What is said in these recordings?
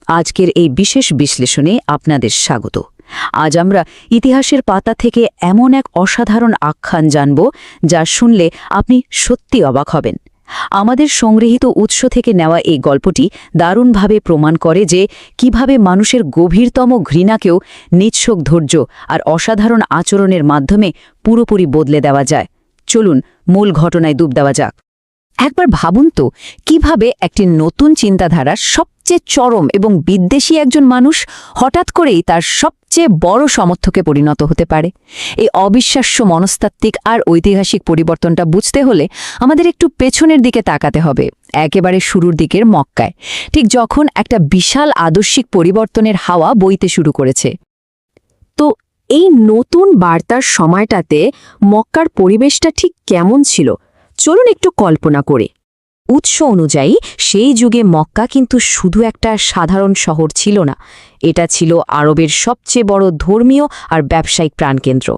আজকের এই বিশেষ বিশ্লেষণে আপনাদের স্বাগত। আজ আমরা ইতিহাসের পাতা থেকে এমন এক অসাধারণ আখ্যান জানব যা শুনলে আপনি সত্যি অবাক হবেন। আমাদের সংগৃহীত উৎস থেকে নেওয়া এই গল্পটি দারুণভাবে প্রমাণ করে যে কিভাবে মানুষের গভীরতম ঘৃণাকেও নিঃশোক ধৈর্য আর অসাধারণ আচরণের মাধ্যমে পুরোপুরি বদলে দেওয়া যায়। চলুন মূল ঘটনায় ডুব দেওয়া যাক। একবার ভাবুন তো, কিভাবে একটি নতুন চিন্তাধারার সবচেয়ে চরম এবং বিদ্বেষী একজন মানুষ হঠাৎ করেই তার সবচেয়ে বড় সমর্থকে পরিণত হতে পারে। এই অবিশ্বাস্য মনস্তাত্ত্বিক আর ঐতিহাসিক পরিবর্তনটা বুঝতে হলে আমাদের একটু পেছনের দিকে তাকাতে হবে, একেবারে শুরুর দিকের মক্কায়, ঠিক যখন একটা বিশাল আদর্শিক পরিবর্তনের হাওয়া বইতে শুরু করেছে। তো এই নতুন বার্তার সময়টাতে মক্কার পরিবেশটা ঠিক কেমন ছিল চলুন একটু কল্পনা করে। উৎস অনুযায়ী সেই যুগে মক্কা কিন্তু শুধু একটা সাধারণ শহর ছিল না, এটা ছিল আরবের সবচেয়ে বড় ধর্মীয় আর ব্যবসায়িক প্রাণকেন্দ্র।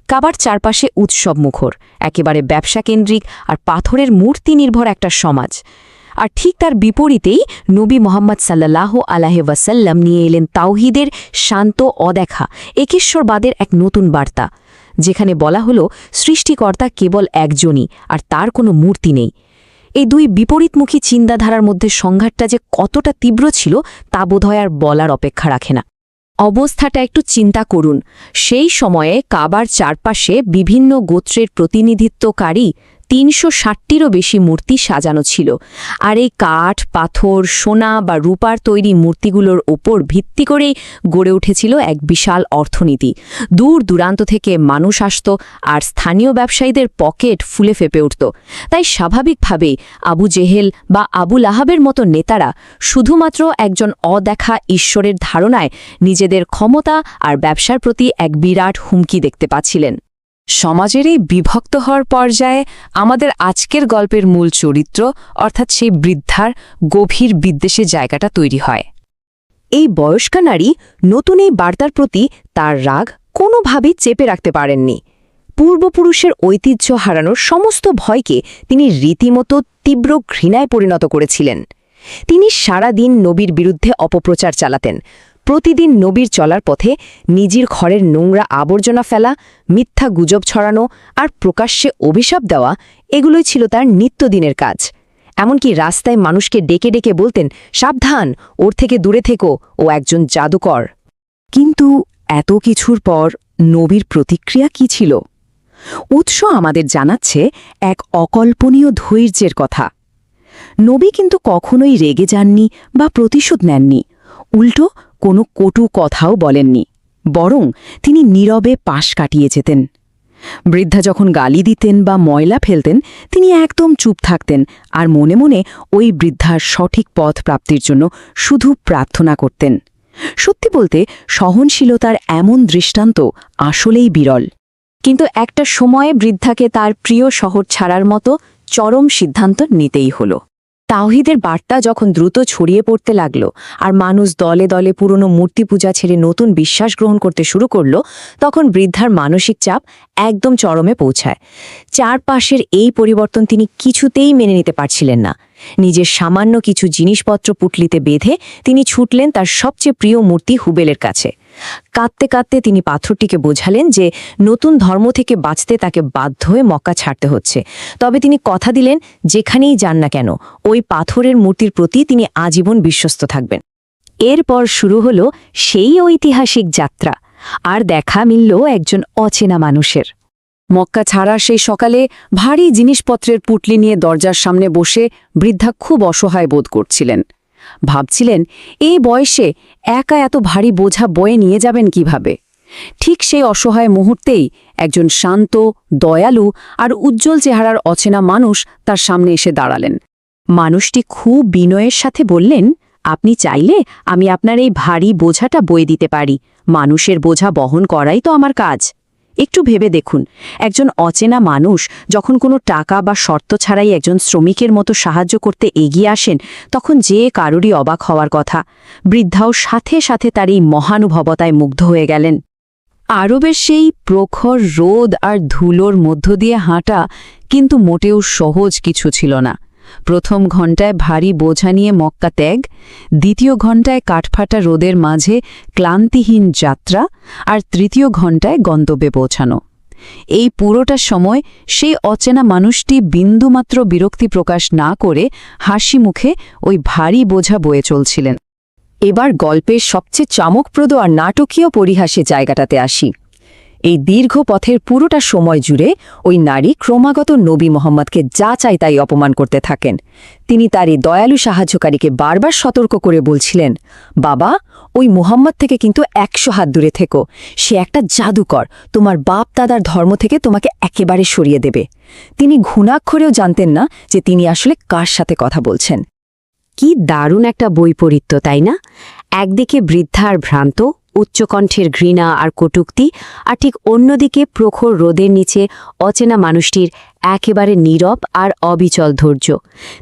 কাবার চারপাশে উৎসব মুখর, একেবারে ব্যবসাকেন্দ্রিক আর পাথরের মূর্তি নির্ভর একটা সমাজ। আর ঠিক তার বিপরীতেই নবী মোহাম্মদ সাল্লাল্লাহু আলাইহি ওয়াসাল্লাম নিয়ে এলেন তাওহীদের শান্ত অদেখা একেশ্বরবাদের এক নতুন বার্তা, যেখানে বলা হলো সৃষ্টিকর্তা কেবল একজনই আর তার কোনো মূর্তি নেই। এই দুই বিপরীতমুখী চিন্তাধারার মধ্যে সংঘাতটা যে কতটা তীব্র ছিল তা বোধহয় আর বলার অপেক্ষা রাখে না। অবস্থাটা একটু চিন্তা করুন। সেই সময়ে কাবার চারপাশে বিভিন্ন গোত্রের প্রতিনিধিত্বকারী ৩৬০টিরও বেশি মূর্তি সাজানো ছিল। আর এই কাঠ, পাথর, সোনা বা রূপার তৈরি মূর্তিগুলোর ওপর ভিত্তি করেই গড়ে উঠেছিল এক বিশাল অর্থনীতি। দূর দূরান্ত থেকে মানুষ আসত আর স্থানীয় ব্যবসায়ীদের পকেট ফুলে ফেপে উঠত। তাই স্বাভাবিকভাবেই আবু জেহেল বা আবু লাহাবের মতো নেতারা শুধুমাত্র একজন অদেখা ঈশ্বরের ধারণায় নিজেদের ক্ষমতা আর ব্যবসার প্রতি এক বিরাট হুমকি দেখতে পাচ্ছিলেন। সমাজের এই বিভক্ত হওয়ার পর্যায়ে আমাদের আজকের গল্পের মূল চরিত্র অর্থাৎ সেই বৃদ্ধার গভীর বিদ্বেষের জায়গাটা তৈরি হয়। এই বয়স্কা নারী নতুন এই বার্তার প্রতি তার রাগ কোনোভাবেই চেপে রাখতে পারেননি। পূর্বপুরুষের ঐতিহ্য হারানোর সমস্ত ভয়কে তিনি রীতিমতো তীব্র ঘৃণায় পরিণত করেছিলেন। তিনি সারা দিন নবীর বিরুদ্ধে অপপ্রচার চালাতেন। প্রতিদিন নবীর চলার পথে নিজের ঘরের নোংরা আবর্জনা ফেলা, মিথ্যা গুজব ছড়ানো আর প্রকাশ্যে অভিশাপ দেওয়া, এগুলোই ছিল তার নিত্যদিনের কাজ। এমনকি রাস্তায় মানুষকে ডেকে ডেকে বলতেন, সাবধান, ওর থেকে দূরে থেকো, ও একজন জাদুকর। কিন্তু এত কিছুর পর নবীর প্রতিক্রিয়া কি ছিল? উৎস আমাদের জানাচ্ছে এক অকল্পনীয় ধৈর্যের কথা। নবী কিন্তু কখনোই রেগে যাননি বা প্রতিশোধ নেননি, উল্টো কোনো কটু কথাও বলেননি, বরং তিনি নীরবে পাশ কাটিয়ে যেতেন। বৃদ্ধা যখন গালি দিতেন বা ময়লা ফেলতেন তিনি একদম চুপ থাকতেন আর মনে মনে ওই বৃদ্ধার সঠিক পথ প্রাপ্তির জন্য শুধু প্রার্থনা করতেন। সত্যি বলতে সহনশীলতার এমন দৃষ্টান্ত আসলেই বিরল। কিন্তু একটা সময়ে বৃদ্ধাকে তার প্রিয় শহর ছাড়ার মতো চরম সিদ্ধান্ত নিতেই হলো। তাওহীদের বার্তা যখন দ্রুত ছড়িয়ে পড়তে লাগল আর মানুষ দলে দলে পুরনো মূর্তি পূজা ছেড়ে নতুন বিশ্বাস গ্রহণ করতে শুরু করল, তখন বৃদ্ধার মানসিক চাপ একদম চরমে পৌঁছায়। চারপাশের এই পরিবর্তন তিনি কিছুতেই মেনে নিতে পারছিলেন না। নিজের সামান্য কিছু জিনিসপত্র পুটলিতে বেঁধে তিনি ছুটলেন তার সবচেয়ে প্রিয় মূর্তি হুবেলের কাছে। কাঁদতে কাঁদতে তিনি পাথরটিকে বোঝালেন যে নতুন ধর্ম থেকে বাঁচতে তাকে বাধ্য হয়ে মক্কা ছাড়তে হচ্ছে। তবে তিনি কথা দিলেন যেখানেই যান না কেন ওই পাথরের মূর্তির প্রতি তিনি আজীবন বিশ্বস্ত থাকবেন। এরপর শুরু হলো সেই ঐতিহাসিক যাত্রা, আর দেখা মিলল একজন অচেনা মানুষের। মক্কা ছাড়ার সেই সকালে ভারী জিনিসপত্রের পুটলি নিয়ে দরজার সামনে বসে বৃদ্ধা খুব অসহায় বোধ করছিলেন। ভাবছিলেন এই বয়সে একা এত ভারী বোঝা বয়ে নিয়ে যাবেন কিভাবে। ঠিক সেই অসহায় মুহূর্তেই একজন শান্ত, দয়ালু আর উজ্জ্বল চেহারার অচেনা মানুষ তার সামনে এসে দাঁড়ালেন। মানুষটি খুব বিনয়ের সাথে বললেন, আপনি চাইলে আমি আপনার এই ভারী বোঝাটা বয়ে দিতে পারি। মানুষের বোঝা বহন করাই তো আমার কাজ। একটু ভেবে দেখুন, একজন অচেনা মানুষ যখন কোনো টাকা বা শর্ত ছাড়াই একজন শ্রমিকের মতো সাহায্য করতে এগিয়ে আসেন, তখন যে কারোরই অবাক হওয়ার কথা। বৃদ্ধাও সাথে সাথে তার এই মহানুভবতায় মুগ্ধ হয়ে গেলেন। আরবের সেই প্রখর রোদ আর ধুলোর মধ্য দিয়ে হাঁটা কিন্তু মোটেও সহজ কিছু ছিল না। প্রথম ঘণ্টায় ভারী বোঝা নিয়ে মক্কা ত্যাগ, দ্বিতীয় ঘণ্টায় কাঠফাটা রোদের মাঝে ক্লান্তিহীন যাত্রা, আর তৃতীয় ঘণ্টায় গন্তব্যে পৌঁছানো। এই পুরোটা সময় সেই অচেনা মানুষটি বিন্দুমাত্র বিরক্তি প্রকাশ না করে হাসি মুখে ওই ভারী বোঝা বয়ে চলছিলেন। এবার গল্পের সবচেয়ে চমকপ্রদ আর নাটকীয় পরিহাসের জায়গাটাতে আসি। এই দীর্ঘ পথের পুরোটা সময় জুড়ে ওই নারী ক্রমাগত নবী মোহাম্মদকে যা চাই তাই অপমান করতে থাকেন। তিনি তার এই দয়ালু সাহায্যকারীকে বারবার সতর্ক করে বলছিলেন, বাবা, ওই মুহাম্মদ থেকে কিন্তু 100 হাত দূরে থেকো। সে একটা জাদুকর, তোমার বাপ দাদার ধর্ম থেকে তোমাকে একেবারে সরিয়ে দেবে। তিনি ঘুণাক্ষরেও জানতেন না যে তিনি আসলে কার সাথে কথা বলছেন। কি দারুণ একটা বৈপরীত্য, তাই না? একদিকে বৃদ্ধা আর ভ্রান্ত, উচ্চকণ্ঠের ঘৃণা আর কটূক্তি, আর ঠিক অন্যদিকে প্রখর রোদের নিচে অচেনা মানুষটির একেবারে নীরব আর অবিচল ধৈর্য।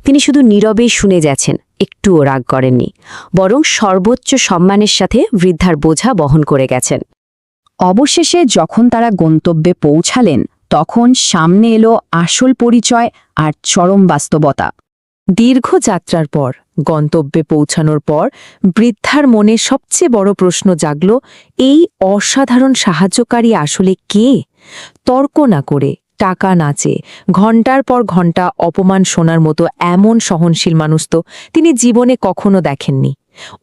তিনি শুধু নীরবেই শুনে যাচ্ছেন, একটুও রাগ করেননি, বরং সর্বোচ্চ সম্মানের সাথে বৃদ্ধার বোঝা বহন করে গেছেন। অবশেষে যখন তারা গন্তব্যে পৌঁছালেন, তখন সামনে এলো আসল পরিচয় আর চরম বাস্তবতা। দীর্ঘ যাত্রার পর, গন্তব্যে পৌঁছানোর পর বৃদ্ধার মনে সবচেয়ে বড় প্রশ্ন জাগল, এই অসাধারণ সাহায্যকারী আসলে কে? তর্ক না করে, টাকা না চেয়ে, ঘণ্টার পর ঘণ্টা অপমান শোনার মতো এমন সহনশীল মানুষ তো তিনি জীবনে কখনো দেখেননি।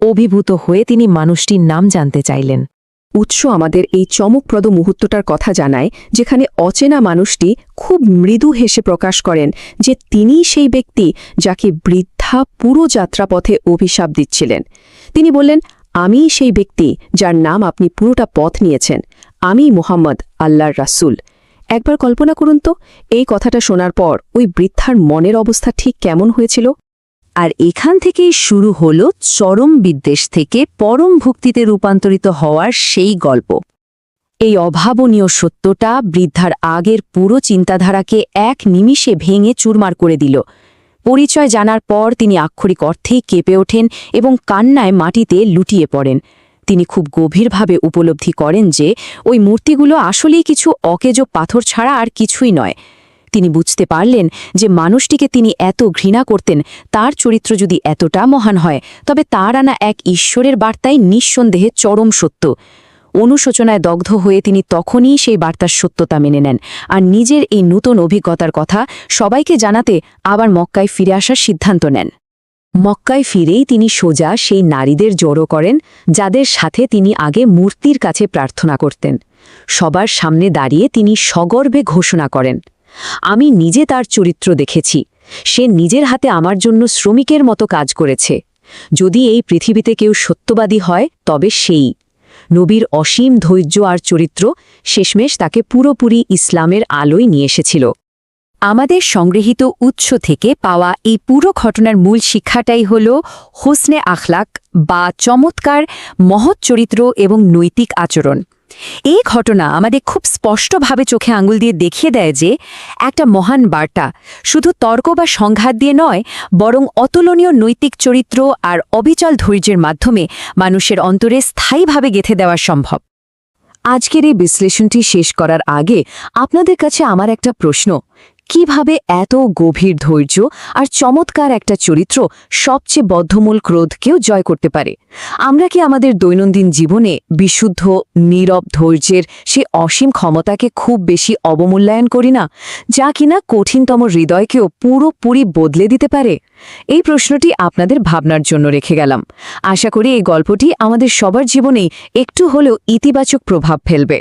অভিভূত হয়ে তিনি মানুষটির নাম জানতে চাইলেন। উৎস আমাদের এই চমকপ্রদ মুহূর্তটার কথা জানায়, যেখানে অচেনা মানুষটি খুব মৃদু হেসে প্রকাশ করেন যে তিনিই সেই ব্যক্তি যাকে বৃদ্ধা পুরো যাত্রাপথে অভিশাপ দিচ্ছিলেন। তিনি বললেন, আমিই সেই ব্যক্তি যার নাম আপনি পুরোটা পথ নিয়েছেন। আমিই মুহাম্মদ, আল্লাহর রাসূল। একবার কল্পনা করুন তো, এই কথাটা শোনার পর ওই বৃদ্ধার মনের অবস্থা ঠিক কেমন হয়েছিল। আর এখান থেকেই শুরু হল চরম বিদ্বেষ থেকে পরম ভক্তিতে রূপান্তরিত হওয়ার সেই গল্প। এই অভাবনীয় সত্যটা বৃদ্ধার আগের পুরো চিন্তাধারাকে এক নিমিষে ভেঙে চুরমার করে দিল। পরিচয় জানার পর তিনি আক্ষরিক অর্থেই কেঁপে ওঠেন এবং কান্নায় মাটিতে লুটিয়ে পড়েন। তিনি খুব গভীরভাবে উপলব্ধি করেন যে ওই মূর্তিগুলো আসলেই কিছু অকেজো পাথর ছাড়া আর কিছুই নয়। তিনি বুঝতে পারলেন যে মানুষটিকে তিনি এত ঘৃণা করতেন, তার চরিত্র যদি এতটা মহান হয়, তবে তার আনা এক ঈশ্বরের বার্তাই নিঃসন্দেহে চরম সত্য। অনুশোচনায় দগ্ধ হয়ে তিনি তখনই সেই বার্তার সত্যতা মেনে নেন, আর নিজের এই নতুন অভিজ্ঞতার কথা সবাইকে জানাতে আবার মক্কায় ফিরে আসার সিদ্ধান্ত নেন। মক্কায় ফিরেই তিনি সোজা সেই নারীদের জড়ো করেন যাদের সাথে তিনি আগে মূর্তির কাছে প্রার্থনা করতেন। সবার সামনে দাঁড়িয়ে তিনি সগর্বে ঘোষণা করেন, আমি নিজে তার চরিত্র দেখেছি। সে নিজের হাতে আমার জন্য শ্রমিকের মতো কাজ করেছে। যদি এই পৃথিবীতে কেউ সত্যবাদী হয়, তবে সেই। নবীর অসীম ধৈর্য আর চরিত্র শেষমেশ তাকে পুরোপুরি ইসলামের আলোয় নিয়ে এসেছিল। আমাদের সংগৃহীত উৎস থেকে পাওয়া এই পুরো ঘটনার মূল শিক্ষাটাই হল হোসনে আখলাক বা চমৎকার, মহৎ চরিত্র এবং নৈতিক আচরণ। এই ঘটনা আমাদের খুব স্পষ্টভাবে চোখে আঙুল দিয়ে দেখিয়ে দেয় যে একটা মহান বার্তা শুধু তর্ক বা সংঘাত দিয়ে নয়, বরং অতুলনীয় নৈতিক চরিত্র আর অবিচল ধৈর্যের মাধ্যমে মানুষের অন্তরে স্থায়ীভাবে গেঁথে দেওয়া সম্ভব। আজকের এই বিশ্লেষণটি শেষ করার আগে আপনাদের কাছে আমার একটা প্রশ্ন, কিভাবে এত গভীর ধৈর্য আর চমৎকার একটা চরিত্র সবচেয়ে বদ্ধমূল ক্রোধকেও জয় করতে পারে? আমরা কি আমাদের দৈনন্দিন জীবনে বিশুদ্ধ নীরব ধৈর্যের সে অসীম ক্ষমতাকে খুব বেশি অবমূল্যায়ন করি না, যা কিনা কঠিনতম হৃদয়কেও পুরোপুরি বদলে দিতে পারে? এই প্রশ্নটি আপনাদের ভাবনার জন্য রেখে গেলাম। আশা করি এই গল্পটি আমাদের সবার জীবনেই একটু হলেও ইতিবাচক প্রভাব ফেলবে।